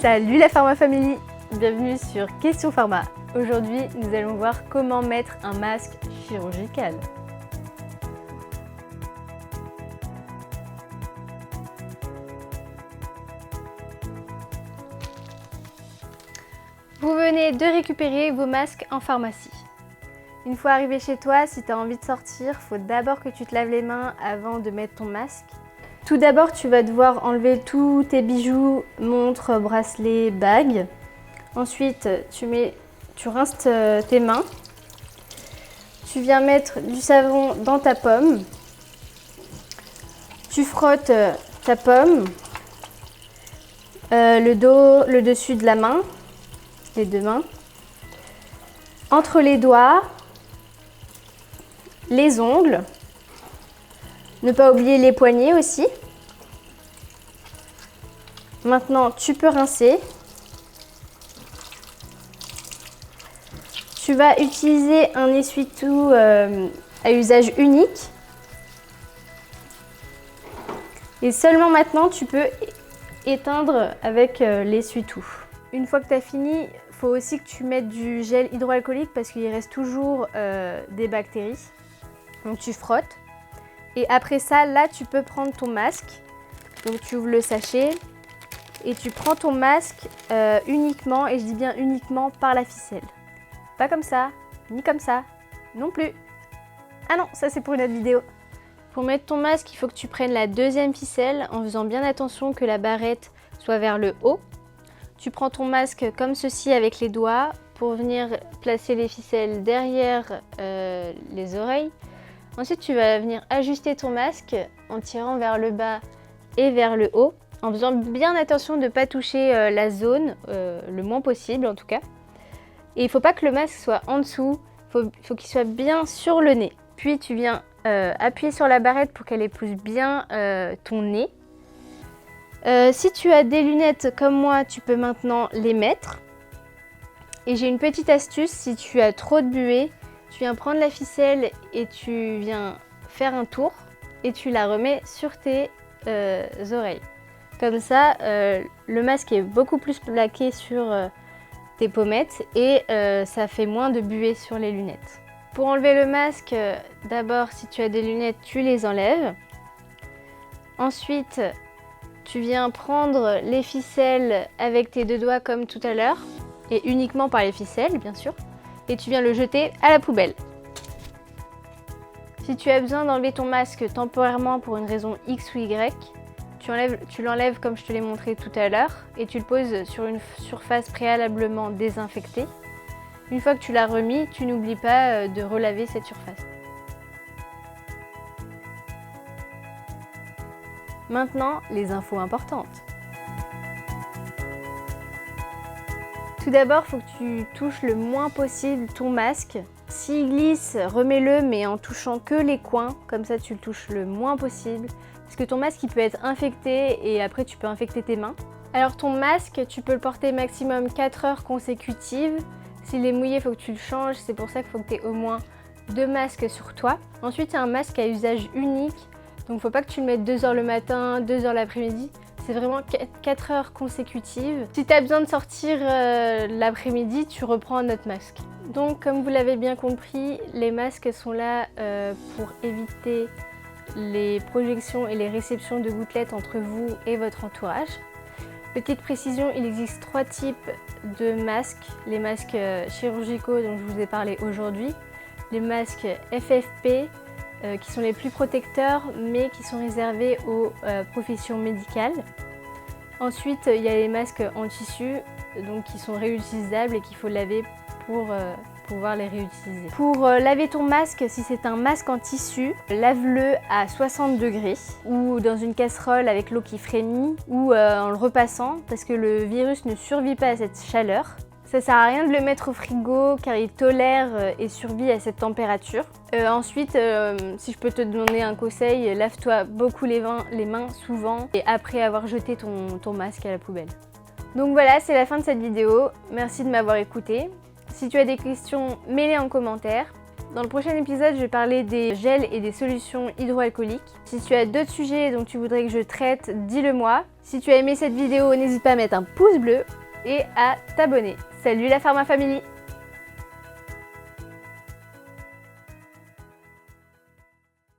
Salut la Pharma Family, bienvenue sur Question Pharma. Aujourd'hui, nous allons voir comment mettre un masque chirurgical. Vous venez de récupérer vos masques en pharmacie. Une fois arrivé chez toi, si tu as envie de sortir, il faut d'abord que tu te laves les mains avant de mettre ton masque. Tout d'abord, tu vas devoir enlever tous tes bijoux, montres, bracelets, bagues. Ensuite, tu rinces tes mains. Tu viens mettre du savon dans ta pomme. Tu frottes ta pomme, le dos, le dessus de la main, les deux mains, entre les doigts, les ongles. Ne pas oublier les poignets aussi. Maintenant, tu peux rincer. Tu vas utiliser un essuie-tout à usage unique. Et seulement maintenant, tu peux éteindre avec l'essuie-tout. Une fois que tu as fini, il faut aussi que tu mettes du gel hydroalcoolique parce qu'il reste toujours des bactéries. Donc tu frottes. Et après ça, là, tu peux prendre ton masque. Donc tu ouvres le sachet et tu prends ton masque uniquement, et je dis bien uniquement, par la ficelle. Pas comme ça, ni comme ça, non plus. Ah non, ça c'est pour une autre vidéo. Pour mettre ton masque, il faut que tu prennes la deuxième ficelle en faisant bien attention que la barrette soit vers le haut. Tu prends ton masque comme ceci avec les doigts pour venir placer les ficelles derrière les oreilles. Ensuite, tu vas venir ajuster ton masque en tirant vers le bas et vers le haut, en faisant bien attention de ne pas toucher la zone, le moins possible en tout cas. Et il ne faut pas que le masque soit en dessous, il faut qu'il soit bien sur le nez. Puis tu viens appuyer sur la barrette pour qu'elle épouse bien ton nez. Si tu as des lunettes comme moi, tu peux maintenant les mettre. Et j'ai une petite astuce, si tu as trop de buée, tu viens prendre la ficelle et tu viens faire un tour et tu la remets sur tes oreilles. Comme ça, le masque est beaucoup plus plaqué sur tes pommettes et ça fait moins de buée sur les lunettes. Pour enlever le masque, d'abord, si tu as des lunettes, tu les enlèves. Ensuite, tu viens prendre les ficelles avec tes deux doigts comme tout à l'heure et uniquement par les ficelles, bien sûr. Et tu viens le jeter à la poubelle. Si tu as besoin d'enlever ton masque temporairement pour une raison X ou Y, tu l'enlèves comme je te l'ai montré tout à l'heure et tu le poses sur une surface préalablement désinfectée. Une fois que tu l'as remis, tu n'oublies pas de relaver cette surface. Maintenant, les infos importantes. Tout d'abord, il faut que tu touches le moins possible ton masque. S'il glisse, remets-le, mais en touchant que les coins, comme ça tu le touches le moins possible. Parce que ton masque il peut être infecté et après tu peux infecter tes mains. Alors ton masque, tu peux le porter maximum 4 heures consécutives. S'il est mouillé, il faut que tu le changes, c'est pour ça qu'il faut que tu aies au moins 2 masques sur toi. Ensuite, c'est un masque à usage unique, donc il ne faut pas que tu le mettes 2 heures le matin, 2 heures l'après-midi. C'est vraiment 4 heures consécutives. Si tu as besoin de sortir l'après-midi, tu reprends un autre masque. Donc comme vous l'avez bien compris, les masques sont là pour éviter les projections et les réceptions de gouttelettes entre vous et votre entourage. Petite précision, il existe 3 types de masques. Les masques chirurgicaux dont je vous ai parlé aujourd'hui, les masques FFP qui sont les plus protecteurs mais qui sont réservés aux professions médicales. Ensuite, il y a les masques en tissu donc qui sont réutilisables et qu'il faut laver pour pouvoir les réutiliser. Pour laver ton masque, si c'est un masque en tissu, lave-le à 60 degrés ou dans une casserole avec l'eau qui frémit ou en le repassant parce que le virus ne survit pas à cette chaleur. Ça sert à rien de le mettre au frigo car il tolère et survit à cette température. Ensuite, si je peux te donner un conseil, lave-toi beaucoup les mains souvent et après avoir jeté ton masque à la poubelle. Donc voilà, c'est la fin de cette vidéo. Merci de m'avoir écouté. Si tu as des questions, mets-les en commentaire. Dans le prochain épisode, je vais parler des gels et des solutions hydroalcooliques. Si tu as d'autres sujets dont tu voudrais que je traite, dis-le moi. Si tu as aimé cette vidéo, n'hésite pas à mettre un pouce bleu et à t'abonner. Salut la Pharma Family!